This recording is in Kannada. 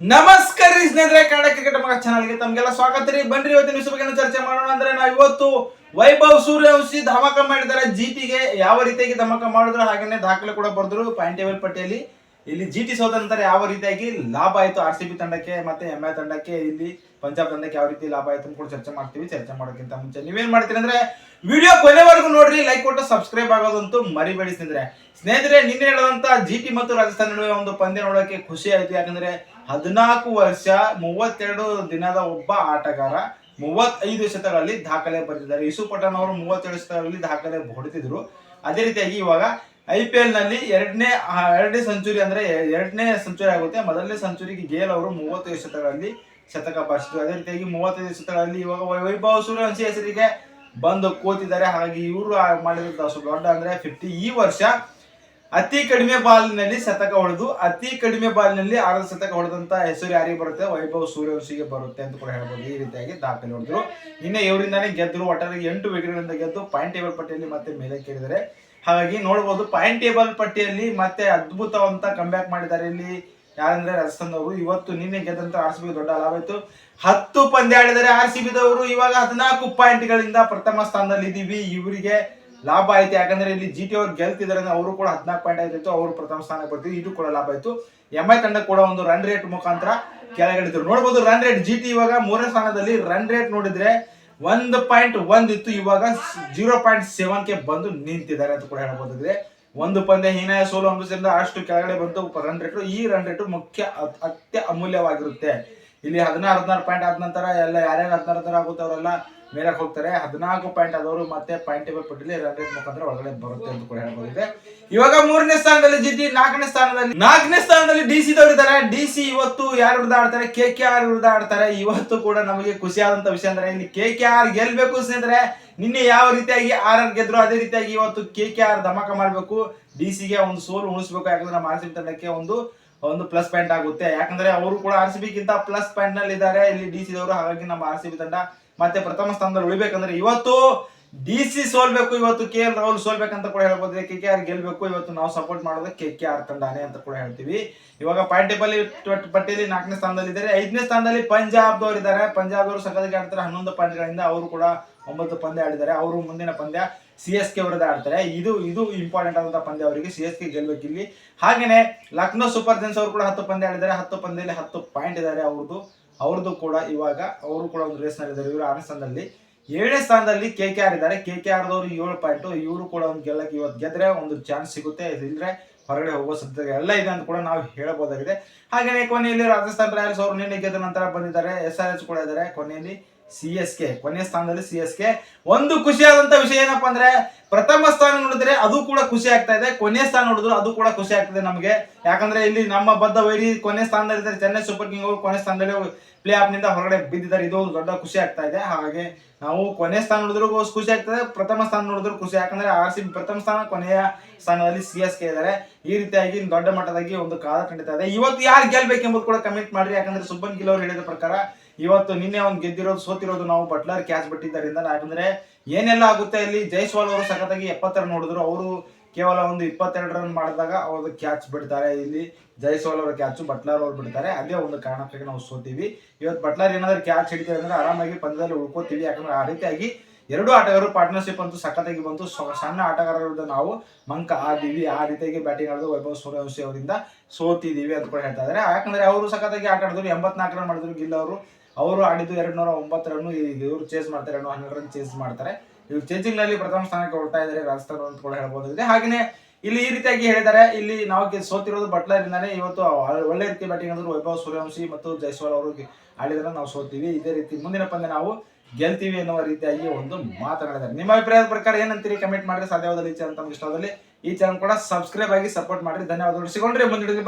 ನಮಸ್ಕಾರ ರೀ ಸ್ನೇಹಿತರೆ, ಕನ್ನಡ ಕ್ರಿಕೆಟ್ ಮಗ ಚಾನಲ್ಗೆ ತಮಗೆಲ್ಲ ಸ್ವಾಗತ ರೀ. ಬನ್ರಿ ಇವತ್ತಿನ ವಿಷಯ ಬಗ್ಗೆ ಚರ್ಚೆ ಮಾಡೋಣ. ಅಂದ್ರೆ ನಾವು ಇವತ್ತು ವೈಭವ್ ಸೂರ್ಯವಂಶಿ ಧಮಾಕ ಮಾಡಿದ್ದಾರೆ ಜಿಟಿಗೆ. ಯಾವ ರೀತಿಯಾಗಿ ಧಮಾಕ ಮಾಡಿದ್ರು, ಹಾಗೇನೆ ದಾಖಲೆ ಕೂಡ ಬರೆದ್ರು ಪಾಯಿಂಟ್ ಟೇಬಲ್ ಪಟ್ಟಿಯಲ್ಲಿ. ಇಲ್ಲಿ ಜಿಟಿ ಸೋತ ನಂತರ ಯಾವ ರೀತಿಯಾಗಿ ಲಾಭ ಆಯ್ತು ಆರ್ಸಿಬಿ ತಂಡಕ್ಕೆ ಮತ್ತೆ ಎಂಐ ತಂಡಕ್ಕೆ, ಇಲ್ಲಿ ಪಂಜಾಬ್ ತಂಡಕ್ಕೆ ಯಾವ ರೀತಿ ಲಾಭ ಆಯ್ತು ಕೂಡ ಚರ್ಚೆ ಮಾಡ್ತೀವಿ. ಚರ್ಚೆ ಮಾಡೋಕ್ಕಿಂತ ಮುಂಚೆ ನೀವೇನ್ ಮಾಡ್ತೀರಿ ಅಂದ್ರೆ ವಿಡಿಯೋ ಕೊನೆವರೆಗೂ ನೋಡ್ರಿ, ಲೈಕ್ ಕೊಟ್ಟು ಸಬ್ಸ್ಕ್ರೈಬ್ ಆಗೋದಂತೂ ಮರಿಬೇಡಿ ಸ್ನೇಹಿತರೆ. ನಿನ್ನೆ ನಡೆದಂತ ಜಿಟಿ ಮತ್ತು ರಾಜಸ್ಥಾನ ನಡುವೆ ಒಂದು ಪಂದ್ಯ ನೋಡೋಕೆ ಖುಷಿ ಆಯ್ತು. ಯಾಕಂದ್ರೆ 14 ವರ್ಷ 32 ದಿನದ ಒಬ್ಬ ಆಟಗಾರ 35 ಶತಕಗಳಲ್ಲಿ ದಾಖಲೆ ಬರೆದಿದ್ದಾರೆ. ಯೂಸುಫ್ ಪಠಾಣ್ ಅವರು 37 ಶತಕಗಳಲ್ಲಿ ದಾಖಲೆ ಹೊಡೆದಿದ್ರು. ಅದೇ ರೀತಿಯಾಗಿ ಇವಾಗ IPL ನಲ್ಲಿ ಎರಡನೇ ಸೆಂಚುರಿ ಅಂದ್ರೆ ಎರಡನೇ ಸೆಂಚುರಿ ಆಗುತ್ತೆ. ಮೊದಲನೇ ಸೆಂಚುರಿಗೆ ಗೇಲ್ ಅವರು 35 ಶತಕಗಳಲ್ಲಿ ಶತಕ ಬಾರಿಸಿದ್ರು. ಅದೇ ರೀತಿಯಾಗಿ 35 ಶತಕಗಳಲ್ಲಿ ಇವಾಗ ವೈಭವ್ ಸೂರ್ಯವಂಶಿ ಹೆಸರಿಗೆ ಬಂದು ಕೂತಿದ್ದಾರೆ. ಹಾಗಾಗಿ ಇವರು ಮಾಡಿದ ದೊಡ್ಡ ಅಂದ್ರೆ 50. ಈ ವರ್ಷ ಅತಿ ಕಡಿಮೆ ಬಾಲಿನಲ್ಲಿ ಶತಕ ಹೊಡೆದು ಅತಿ ಕಡಿಮೆ ಬಾಲಿನಲ್ಲಿ 6 ಶತಕ ಹೊಡೆದಂತ ಹೆಸರು ಯಾರಿಗೆ ಬರುತ್ತೆ? ವೈಭವ್ ಸೂರ್ಯವಂಶಿಗೆ ಬರುತ್ತೆ ಅಂತ ಕೂಡ ಹೇಳ್ಬೋದು. ಈ ರೀತಿಯಾಗಿ ದಾಖಲೆ ಹೊಡೆದ್ರು. ನಿನ್ನೆ ಇವರಿಂದಾನೇ ಗೆದ್ದರು. ಒಟ್ಟಾರೆ 8 ವಿಕೆಟ್ಗಳಿಂದ ಗೆದ್ದು ಪಾಯಿಂಟ್ ಟೇಬಲ್ ಪಟ್ಟಿಯಲ್ಲಿ ಮತ್ತೆ ಮೇಲೆ ಕೇಳಿದ್ದಾರೆ. ಹಾಗಾಗಿ ನೋಡಬಹುದು ಪಾಯಿಂಟ್ ಟೇಬಲ್ ಪಟ್ಟಿಯಲ್ಲಿ ಮತ್ತೆ ಅದ್ಭುತವಂತ ಕಂಬ್ಯಾಕ್ ಮಾಡಿದ್ದಾರೆ. ಇಲ್ಲಿ ಯಾರಂದ್ರೆ ರಾಜಸ್ಥಾನದವರು. ಇವತ್ತು ನಿನ್ನೆ ಗೆದ್ದಂತ RCB ದೊಡ್ಡ ಲಾಭ ಆಯ್ತು. 10 ಪಂದ್ಯ ಆಡಿದರೆ RCB ದವರು ಇವಾಗ 14 ಪಾಯಿಂಟ್ಗಳಿಂದ ಪ್ರಥಮ ಸ್ಥಾನದಲ್ಲಿ ಇದ್ದೀವಿ. ಇವರಿಗೆ ಲಾಭ ಆಯ್ತು. ಯಾಕಂದ್ರೆ ಇಲ್ಲಿ ಜಿಟಿ ಅವ್ರು ಗೆಲ್ತಿದ್ದಾರೆ, ಅವರು ಕೂಡ 14 ಪಾಯಿಂಟ್ ಆಯ್ತು. ಅವರು ಪ್ರಥಮ ಸ್ಥಾನಕ್ಕೆ ಬರ್ತೀವಿ. ಇದು ಕೂಡ ಲಾಭ ಆಯ್ತು. ಎಂಐ ತಂಡ ಕೂಡ ಒಂದು ರನ್ ರೇಟ್ ಮುಖಾಂತರ ಕೆಳಗಡೆ ನೋಡಬಹುದು. ರನ್ ರೇಟ್ ಜಿಟಿ ಇವಾಗ 3ನೇ ಸ್ಥಾನದಲ್ಲಿ. ರನ್ ರೇಟ್ ನೋಡಿದ್ರೆ 1.1 ಇತ್ತು, ಇವಾಗ 0.7ಗೆ ಬಂದು ನಿಂತಿದ್ದಾರೆ ಅಂತ ಕೂಡ ಹೇಳ್ಬೋದಾಗಿದೆ. ಒಂದು ಪಂದ್ಯ ಹೀನಾಯ ಸೋಲು ಅನುಭವಿಸಿದ ಅಷ್ಟು ಕೆಳಗಡೆ ಬಂತು ರನ್ ರೇಟ್. ಈ ರನ್ ರೇಟ್ ಮುಖ್ಯ ಅತ್ಯ ಅಮೂಲ್ಯವಾಗಿರುತ್ತೆ. ಇಲ್ಲಿ 16 ಪಾಯಿಂಟ್ ಆದ ನಂತರ ಎಲ್ಲ ಯಾರ್ಯಾರು 16 ಆಗುತ್ತೆ ಅವರೆಲ್ಲ ಮೇಲಕ್ಕೆ ಹೋಗ್ತಾರೆ. 14 ಪಾಯಿಂಟ್ ಆದವರು ಮತ್ತೆ ಪಾಯಿಂಟ್ ಟೇಬಲ್ ಪಟ್ಟಿಲಿ ರನ್ ರೇಟ್ ಮುಖಾಂತರ ಒಳಗಡೆ ಬರುತ್ತೆ ಅಂತ ಕೂಡ ಹೇಳ್ಬೋದಿದೆ. ಇವಾಗ 3ನೇ ಸ್ಥಾನದಲ್ಲಿ ಜಿಟಿ, 4ನೇ ಸ್ಥಾನದಲ್ಲಿ ಡಿಸಿ ದವರು ಇದ್ದಾರೆ. ಡಿಸಿ ಇವತ್ತು ಯಾರು ವಿರುದ್ಧ ಆಡ್ತಾರೆ? KKR ವಿರುದ್ಧ ಆಡ್ತಾರೆ. ಇವತ್ತು ಕೂಡ ನಮಗೆ ಖುಷಿಯಾದಂತ ವಿಷಯ ಅಂದ್ರೆ ಇಲ್ಲಿ KKR ಗೆಲ್ಬೇಕು ಸ್ನೇಹಿತರೆ. ನಿನ್ನೆ ಯಾವ ರೀತಿಯಾಗಿ RR ಗೆದ್ರು ಅದೇ ರೀತಿಯಾಗಿ ಇವತ್ತು KKR ಧಮಾಕ ಮಾಡಬೇಕು. ಡಿಸಿಗೆ ಒಂದು ಸೋಲು ಉಳಿಸಬೇಕು. ಯಾಕಂದ್ರೆ ನಮ್ಮ RCB ತಂಡಕ್ಕೆ ಒಂದು ಪ್ಲಸ್ ಪಾಯಿಂಟ್ ಆಗುತ್ತೆ. ಯಾಕಂದ್ರೆ ಅವರು ಕೂಡ RCB ಗಿಂತ ಪ್ಲಸ್ ಪಾಯಿಂಟ್ ನಲ್ಲಿ ಇದ್ದಾರೆ ಇಲ್ಲಿ ಡಿಸಿ ದವರು. ಹಾಗಾಗಿ ನಮ್ಮ RCB ತಂಡ ಮತ್ತೆ ಪ್ರಥಮ ಸ್ಥಾನದಲ್ಲಿ ಉಳಿಬೇಕಂದ್ರೆ ಇವತ್ತು ಡಿಸಿ ಸೋಲ್ಬೇಕು, ಇವತ್ತು KL ರಾಹುಲ್ ಸೋಲ್ಬೇಕಂತ ಕೂಡ ಹೇಳ್ಬೋದು. KKR ಗೆಲ್ಬೇಕು. ಇವತ್ತು ನಾವು ಸಪೋರ್ಟ್ ಮಾಡೋದು KKR ತಂಡನೇ ಅಂತ ಕೂಡ ಹೇಳ್ತೀವಿ. ಇವಾಗ ಪಾಯಿಂಟ್ ಟೇಬಲ್ ಪಟ್ಟಿಯಲ್ಲಿ 4ನೇ ಸ್ಥಾನದಲ್ಲಿ ಇದ್ದಾರೆ. 5ನೇ ಸ್ಥಾನದಲ್ಲಿ ಪಂಜಾಬ್ ದವರು ಇದ್ದಾರೆ. ಪಂಜಾಬ್ ದವರು ಸಖತ್ತಾಗಿ ಆಡ್ತಾರೆ. 11 ಪಾಯಿಂಟ್ಗಳಿಂದ ಅವರು ಕೂಡ 9 ಪಂದ್ಯ ಆಡಿದ್ದಾರೆ. ಅವರು ಮುಂದಿನ ಪಂದ್ಯ CSK ವಿರುದ್ಧ ಆಡ್ತಾರೆ. ಇದು ಇಂಪಾರ್ಟೆಂಟ್ ಆದಂತಹ ಪಂದ್ಯ ಅವರಿಗೆ. CSK ಗೆಲ್ಬೇಕು ಇಲ್ಲಿ. ಹಾಗೇನೆ ಲಕ್ನೋ ಸೂಪರ್ ಜೈಂಟ್ಸ್ ಅವರು ಕೂಡ 10 ಪಂದ್ಯ ಆಡಿದ್ದಾರೆ. 10 ಪಂದ್ಯದಲ್ಲಿ 10 ಪಾಯಿಂಟ್ ಇದ್ದಾರೆ ಅವ್ರದ್ದು ಕೂಡ. ಇವಾಗ ಅವರು ಕೂಡ ಒಂದು ರೇಸ್ ನಲ್ಲಿ ಇದ್ದಾರೆ. ಇವರು 6ನೇ ಸ್ಥಾನದಲ್ಲಿ. 7ನೇ ಸ್ಥಾನದಲ್ಲಿ KKR ಇದ್ದಾರೆ. KKR ದವರು 7 point. ಇವರು ಕೂಡ ಒಂದು ಗೆಲ್ಲಕ್ಕೆ ಇವತ್ತು ಗೆದ್ರೆ ಒಂದು ಚಾನ್ಸ್ ಸಿಗುತ್ತೆ. ಇಲ್ಲದ್ರೆ ಹೊರಗಡೆ ಹೋಗೋ ಸಾಧ್ಯತೆ ಎಲ್ಲ ಇದೆ ಅಂತ ಕೂಡ ನಾವು ಹೇಳಬಹುದಾಗಿದೆ. ಹಾಗೆಯೇ ಕೊನೆಯಲ್ಲಿ ರಾಜಸ್ಥಾನ್ ರಾಯಲ್ಸ್ ಅವರು ನಿನ್ನೆ ಗೆದ್ದ ನಂತರ ಬಂದಿದ್ದಾರೆ. SRH ಕೂಡ ಇದ್ದಾರೆ. ಕೊನೆಯಲ್ಲಿ CSK ಕೊನೆಯ ಸ್ಥಾನದಲ್ಲಿ. CSK ಒಂದು ಖುಷಿಯಾದಂತ ವಿಷಯ ಏನಪ್ಪಾ ಅಂದ್ರೆ ಪ್ರಥಮ ಸ್ಥಾನ ನೋಡಿದ್ರೆ ಅದು ಕೂಡ ಖುಷಿ ಆಗ್ತಾ ಇದೆ. ಕೊನೆಯ ಸ್ಥಾನ ನೋಡಿದ್ರು ಅದು ಕೂಡ ಖುಷಿ ಆಗ್ತದೆ ನಮಗೆ. ಯಾಕಂದ್ರೆ ಇಲ್ಲಿ ನಮ್ಮ ಬದ್ಧ ವೈರಿ ಕೊನೆ ಸ್ಥಾನದಲ್ಲಿ ಇದ್ದಾರೆ. ಚೆನ್ನೈ ಸೂಪರ್ ಕಿಂಗ್ ಅವರು ಕೊನೆ ಸ್ಥಾನದಲ್ಲಿ ಪ್ಲೇ ಆಫ್ ನಿಂದ ಹೊರಗಡೆ ಬಿದ್ದಿದ್ದಾರೆ. ಇದು ಒಂದು ದೊಡ್ಡ ಖುಷಿ ಆಗ್ತಾ ಇದೆ. ಹಾಗಾಗಿ ನಾವು ಕೊನೆ ಸ್ಥಾನ ನೋಡಿದ್ರು ಖುಷಿ ಆಗ್ತದೆ, ಪ್ರಥಮ ಸ್ಥಾನ ನೋಡಿದ್ರು ಖುಷಿ. ಯಾಕಂದ್ರೆ RCB ಪ್ರಥಮ ಸ್ಥಾನ, ಕೊನೆಯ ಸ್ಥಾನದಲ್ಲಿ CSK ಇದ್ದಾರೆ. ಈ ರೀತಿಯಾಗಿ ದೊಡ್ಡ ಮಟ್ಟದಾಗಿ ಒಂದು ಕಾದ ಖಂಡಿತ ಇದೆ. ಇವತ್ತು ಯಾರು ಗೆಲ್ಬೇಕೆಂಬುದು ಕೂಡ ಕಮೆಂಟ್ ಮಾಡ್ರಿ. ಯಾಕಂದ್ರೆ ಸುಬ್ಬನ್ ಗಿಲ್ ಅವರು ಹೇಳಿದ ಪ್ರಕಾರ ಇವತ್ತು ನಿನ್ನೆ ಒಂದು ಗೆದ್ದಿರೋದು ಸೋತಿರೋದು ನಾವು ಬಟ್ಲರ್ ಕ್ಯಾಚ್ ಬಿಟ್ಟಿದ್ದರಿಂದ. ಯಾಕಂದ್ರೆ ಏನೆಲ್ಲ ಆಗುತ್ತೆ ಇಲ್ಲಿ ಜೈಸ್ವಾಲ್ ಅವರು ಸಖತ್ತಾಗಿ 70 ರನ್ ನೋಡಿದ್ರು. ಅವರು ಕೇವಲ ಒಂದು 22 ರನ್ ಮಾಡಿದಾಗ ಅವ್ರದ್ದು ಕ್ಯಾಚ್ ಬಿಡ್ತಾರೆ. ಇಲ್ಲಿ ಜೈಸ್ವಾಲ್ ಅವರ ಕ್ಯಾಚ್ ಬಟ್ಲರ್ ಅವ್ರು ಬಿಡ್ತಾರೆ. ಅದೇ ಒಂದು ಕಾರಣಕ್ಕಾಗಿ ನಾವು ಸೋತೀವಿ. ಇವತ್ತು ಬಟ್ಲರ್ ಏನಾದ್ರು ಕ್ಯಾಚ್ ಹಿಡಿತಾರೆ ಅಂದ್ರೆ ಆರಾಮಾಗಿ ಪಂದ್ಯದಲ್ಲಿ ಉಳ್ಕೋತೀವಿ. ಯಾಕಂದ್ರೆ ಆ ರೀತಿಯಾಗಿ 2 ಆಟಗಾರರು ಪಾರ್ಟ್ನರ್ಶಿಪ್ ಅಂತೂ ಸಖತ್ತಾಗಿ ಬಂತು. ಸಣ್ಣ ಆಟಗಾರರ ವಿರುದ್ಧ ನಾವು ಮಂಕ ಆದಿವಿ. ಆ ರೀತಿಯಾಗಿ ಬ್ಯಾಟಿಂಗ್ ಆಡಿದ್ರು ವೈಭವ್ ಸೂರ್ಯವಂಶಿ ಅವರಿಂದ ಸೋತಿದೀವಿ ಅಂತ ಕೂಡ ಹೇಳ್ತಾ ಇದ್ದಾರೆ. ಯಾಕಂದ್ರೆ ಅವರು ಸಖತ್ತಾಗಿ ಆಟ ಆಡಿದ್ರು. 84 ರನ್ ಮಾಡಿದ್ರು ಗಿಲ್ ಅವರು ಆಡಿದ್ದು 209 ರನ್. ಇವರು ಚೇಸ್ ಮಾಡ್ತಾರೆ, 12 ರನ್ ಚೇಸ್ ಮಾಡ್ತಾರೆ. ಇವರು ಚೇಸಿಂಗ್ ನಲ್ಲಿ ಪ್ರಥಮ ಸ್ಥಾನಕ್ಕೆ ಹೊರಡ್ತಾ ಇದ್ದಾರೆ ರಾಜಸ್ಥಾನ ಅಂತ ಕೂಡ ಹೇಳ್ಬೋದಾಗಿದೆ. ಹಾಗೇನೆ ಇಲ್ಲಿ ಈ ರೀತಿಯಾಗಿ ಹೇಳಿದ್ದಾರೆ, ಇಲ್ಲಿ ನಾವು ಸೋತಿರೋದು ಬಟ್ಲರ್ ಇಂದಾನೆ. ಇವತ್ತು ಒಳ್ಳೆ ರೀತಿ ಬ್ಯಾಟಿಂಗ್ ಆಡಿದ್ರು ವೈಭವ್ ಸೂರ್ಯವಂಶಿ ಮತ್ತು ಜೈಸ್ವಾಲ್ ಅವರು ಆಡಿದ್ರೆ ನಾವು ಸೋತೀವಿ. ಇದೇ ರೀತಿ ಮುಂದಿನ ಪಂದ್ಯ ನಾವು ಗೆಲ್ತೀವಿ ಎನ್ನುವ ರೀತಿಯಾಗಿ ಒಂದು ಮಾತನಾಡಿದ್ದಾರೆ. ನಿಮ್ಮ ಅಭಿಪ್ರಾಯದ ಪ್ರಕಾರ ಏನಂತೀರಿ? ಕಮೆಂಟ್ ಮಾಡಿದ್ರೆ ಸಾಧ್ಯವಾದಲ್ಲಿ ಈ ಚಾನಲ್ ತಮಗೆ ಇಷ್ಟವಾದಲ್ಲಿ ಈ ಚಾನಲ್ ಕೂಡ ಸಬ್ಸ್ಕ್ರೈಬ್ ಆಗಿ ಸಪೋರ್ಟ್ ಮಾಡಿ. ಧನ್ಯವಾದಗಳು. ಸಿಗೋಣ್ರಿ ಮುಂದಿನ